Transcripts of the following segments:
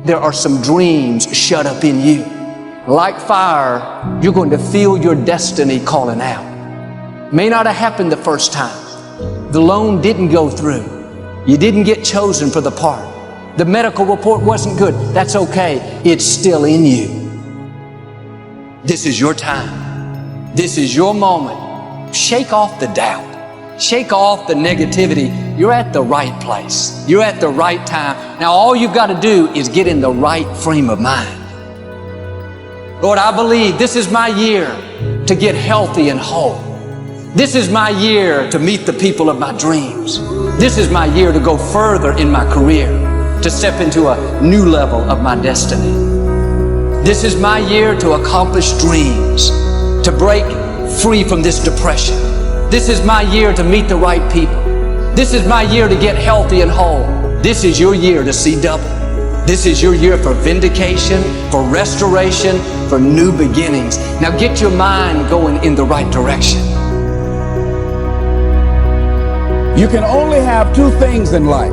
there are some dreams shut up in you. Like fire, you're going to feel your destiny calling out. May not have happened the first time. The loan didn't go through. You didn't get chosen for the part. The medical report wasn't good. That's okay. It's still in you. This is your time. This is your moment. Shake off the doubt. Shake off the negativity. You're at the right place. You're at the right time. Now all you've got to do is get in the right frame of mind. Lord, I believe this is my year to get healthy and whole. This is my year to meet the people of my dreams. This is my year to go further in my career, to step into a new level of my destiny. This is my year to accomplish dreams, to break free from this depression. This is my year to meet the right people. This is my year to get healthy and whole. This is your year to see double. This is your year for vindication, for restoration, for new beginnings. Now get your mind going in the right direction. You can only have two things in life: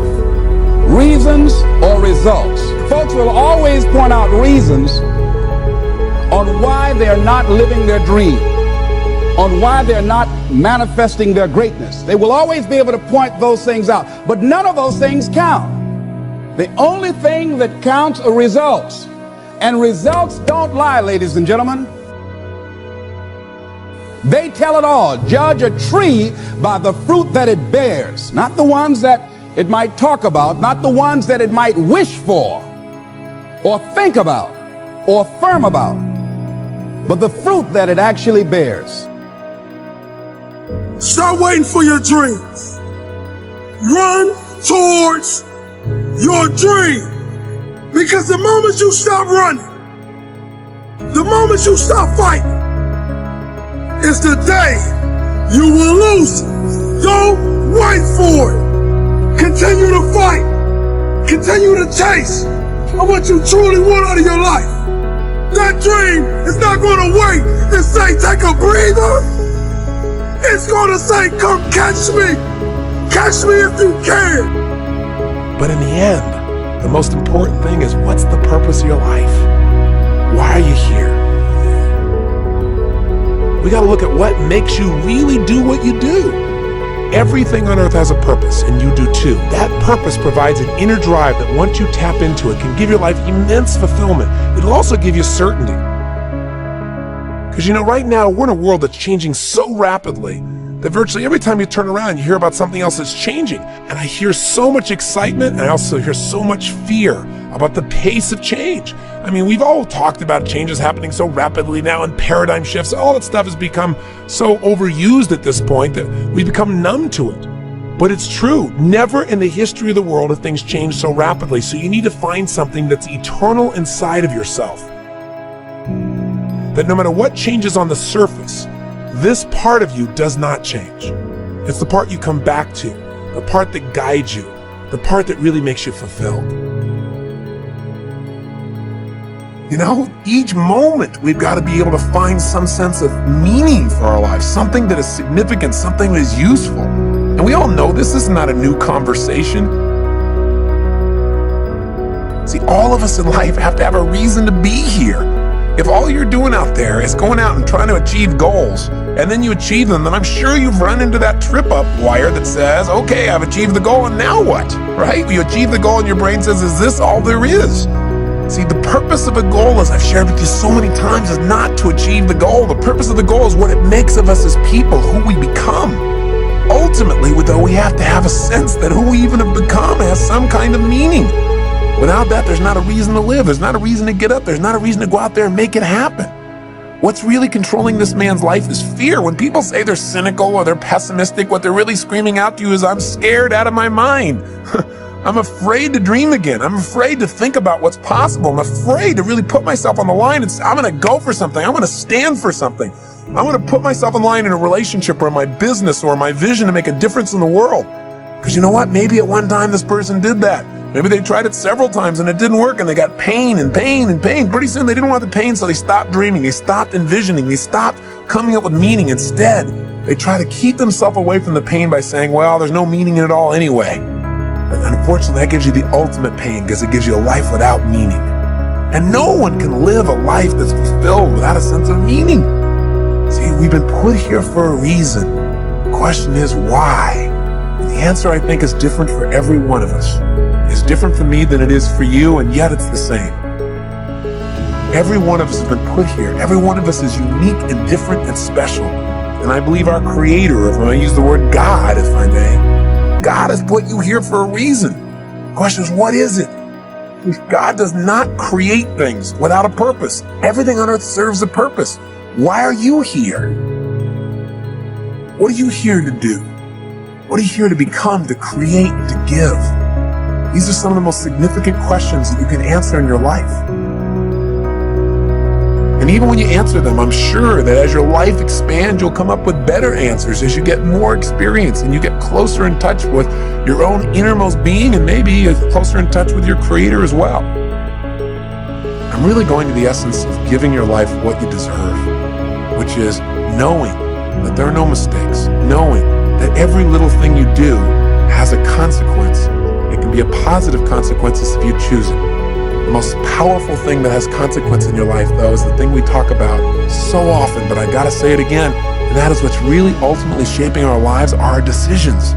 reasons or results. Folks will always point out reasons on why they're not living their dream, on why they're not manifesting their greatness. They will always be able to point those things out, but none of those things count. The only thing that counts are results, and results don't lie, ladies and gentlemen. They tell it all. Judge a tree by the fruit that it bears, not the ones that it might talk about, not the ones that it might wish for or think about or affirm about, but the fruit that it actually bears. Start waiting for your dreams. Run towards your dream. Because the moment you stop running, the moment you stop fighting, is the day you will lose it. Don't wait for it. Continue to fight. Continue to chase for what you truly want out of your life. That dream is not going to wait and say, take a breather. It's going to say, come catch me. Catch me if you can. But in the end, the most important thing is, what's the purpose of your life? Why are you here? We got to look at what makes you really do what you do. Everything on earth has a purpose, and you do too. That purpose provides an inner drive that once you tap into it can give your life immense fulfillment. It'll also give you certainty. Because right now we're in a world that's changing so rapidly that virtually every time you turn around, you hear about something else that's changing. And I hear so much excitement, and I also hear so much fear about the pace of change. I mean, we've all talked about changes happening so rapidly now, and paradigm shifts. All that stuff has become so overused at this point that we become numb to it. But it's true. Never in the history of the world have things changed so rapidly. So you need to find something that's eternal inside of yourself. That no matter what changes on the surface, this part of you does not change. It's the part you come back to, the part that guides you, the part that really makes you fulfilled. Each moment we've got to be able to find some sense of meaning for our lives, something that is significant, something that is useful. And we all know this is not a new conversation. See, all of us in life have to have a reason to be here. If all you're doing out there is going out and trying to achieve goals, and then you achieve them, then I'm sure you've run into that trip-up wire that says, okay, I've achieved the goal, and now what? Right? You achieve the goal and your brain says, is this all there is? See, the purpose of a goal, as I've shared with you so many times, is not to achieve the goal. The purpose of the goal is what it makes of us as people, who we become. Ultimately, though, we have to have a sense that who we even have become has some kind of meaning. Without that, there's not a reason to live. There's not a reason to get up. There's not a reason to go out there and make it happen. What's really controlling this man's life is fear. When people say they're cynical or they're pessimistic, what they're really screaming out to you is, I'm scared out of my mind. I'm afraid to dream again. I'm afraid to think about what's possible. I'm afraid to really put myself on the line and say, I'm going to go for something. I'm going to stand for something. I'm going to put myself on the line in a relationship or my business or my vision to make a difference in the world. Because you know what? Maybe at one time this person did that. Maybe they tried it several times and it didn't work, and they got pain and pain and pain. Pretty soon they didn't want the pain, so they stopped dreaming. They stopped envisioning. They stopped coming up with meaning. Instead, they try to keep themselves away from the pain by saying, well, there's no meaning in it all anyway. And unfortunately, that gives you the ultimate pain because it gives you a life without meaning. And no one can live a life that's fulfilled without a sense of meaning. See, we've been put here for a reason. The question is why? And the answer, I think, is different for every one of us. It's different for me than it is for you, and yet it's the same. Every one of us has been put here. Every one of us is unique and different and special. And I believe our Creator, if I use the word God, if I may, God has put you here for a reason. The question is, what is it? God does not create things without a purpose. Everything on earth serves a purpose. Why are you here? What are you here to do? What are you here to become, to create, to give? These are some of the most significant questions that you can answer in your life. And even when you answer them, I'm sure that as your life expands, you'll come up with better answers as you get more experience and you get closer in touch with your own innermost being and maybe closer in touch with your Creator as well. I'm really going to the essence of giving your life what you deserve, which is knowing that there are no mistakes, knowing that every little thing you do has a consequence. It can be a positive consequence if you choose it. The most powerful thing that has consequence in your life, though, is the thing we talk about so often, but I gotta say it again, and that is what's really ultimately shaping our lives, our decisions.